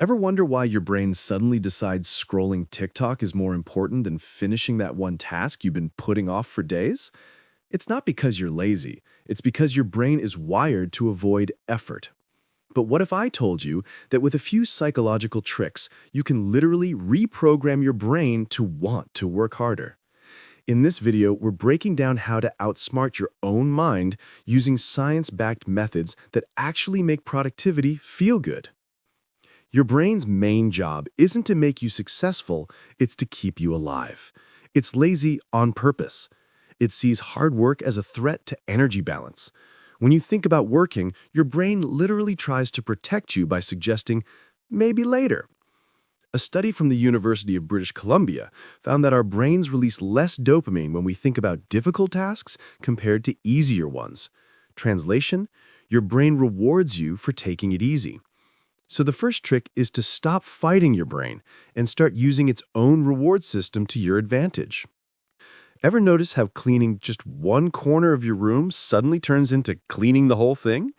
Ever wonder why your brain suddenly decides scrolling TikTok is more important than finishing that one task you've been putting off for days? It's not because you're lazy. It's because your brain is wired to avoid effort. But what if I told you that with a few psychological tricks, you can literally reprogram your brain to want to work harder? In this video, we're breaking down how to outsmart your own mind using science-backed methods that actually make productivity feel good. Your brain's main job isn't to make you successful, it's to keep you alive. It's lazy on purpose. It sees hard work as a threat to energy balance. When you think about working, your brain literally tries to protect you by suggesting, maybe later. A study from the University of British Columbia found that our brains release less dopamine when we think about difficult tasks compared to easier ones. Translation: your brain rewards you for taking it easy. So the first trick is to stop fighting your brain and start using its own reward system to your advantage. Ever notice how cleaning just one corner of your room suddenly turns into cleaning the whole thing?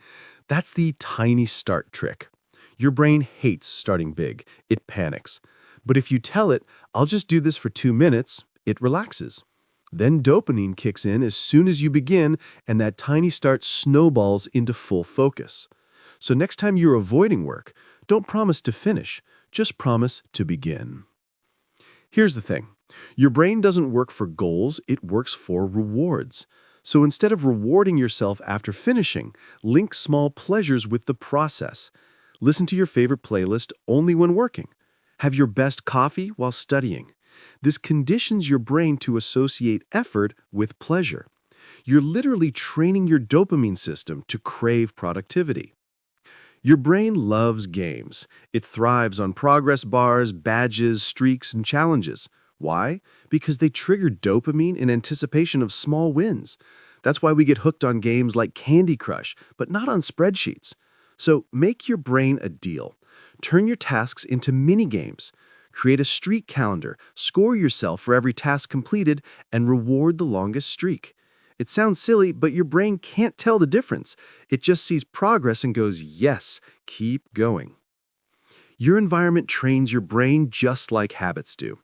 That's the tiny start trick. Your brain hates starting big. It panics. But if you tell it, I'll just do this for 2 minutes, it relaxes. Then dopamine kicks in as soon as you begin, and that tiny start snowballs into full focus. So next time you're avoiding work, don't promise to finish, just promise to begin. Here's the thing. Your brain doesn't work for goals, it works for rewards. So instead of rewarding yourself after finishing, link small pleasures with the process. Listen to your favorite playlist only when working. Have your best coffee while studying. This conditions your brain to associate effort with pleasure. You're literally training your dopamine system to crave productivity. Your brain loves games. It thrives on progress bars, badges, streaks, and challenges. Why? Because they trigger dopamine in anticipation of small wins. That's why we get hooked on games like Candy Crush, but not on spreadsheets. So make your brain a deal. Turn your tasks into mini-games. Create a streak calendar, score yourself for every task completed, and reward the longest streak. It sounds silly, but your brain can't tell the difference. It just sees progress and goes, yes, keep going. Your environment trains your brain just like habits do.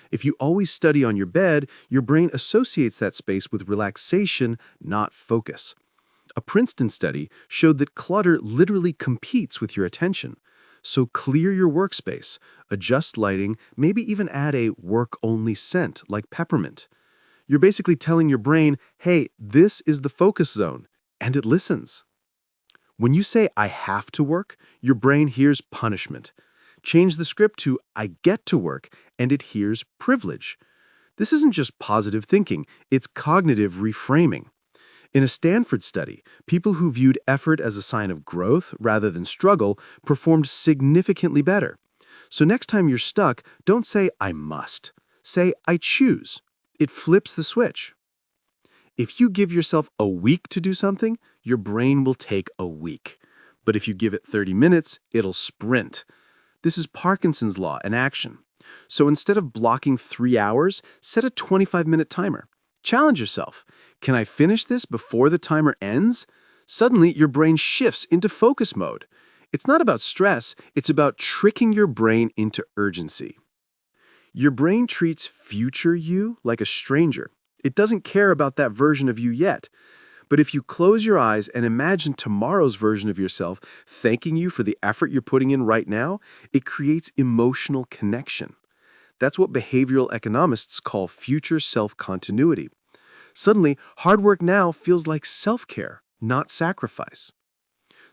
If you always study on your bed, your brain associates that space with relaxation, not focus. A Princeton study showed that clutter literally competes with your attention. So clear your workspace, adjust lighting, maybe even add a work-only scent like peppermint. You're basically telling your brain, hey, this is the focus zone, and it listens. When you say, I have to work, your brain hears punishment. Change the script to, I get to work, and it hears privilege. This isn't just positive thinking, it's cognitive reframing. In a Stanford study, people who viewed effort as a sign of growth rather than struggle performed significantly better. So next time you're stuck, don't say, I must. Say, I choose. It flips the switch. If you give yourself a week to do something, your brain will take a week. But if you give it 30 minutes, it'll sprint. This is Parkinson's law in action. So instead of blocking 3 hours, set a 25-minute timer. Challenge yourself. Can I finish this before the timer ends? Suddenly, your brain shifts into focus mode. It's not about stress, it's about tricking your brain into urgency. Your brain treats future you like a stranger. It doesn't care about that version of you yet. But if you close your eyes and imagine tomorrow's version of yourself thanking you for the effort you're putting in right now, it creates emotional connection. That's what behavioral economists call future self-continuity. Suddenly, hard work now feels like self-care, not sacrifice.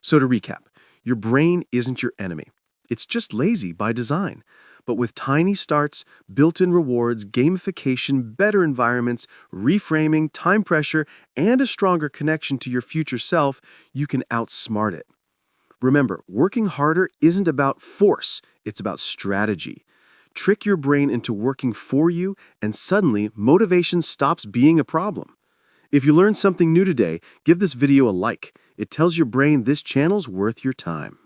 So to recap, your brain isn't your enemy. It's just lazy by design. But with tiny starts, built-in rewards, gamification, better environments, reframing, time pressure, and a stronger connection to your future self, you can outsmart it. Remember, working harder isn't about force, it's about strategy. Trick your brain into working for you, and suddenly, motivation stops being a problem. If you learned something new today, give this video a like. It tells your brain this channel's worth your time.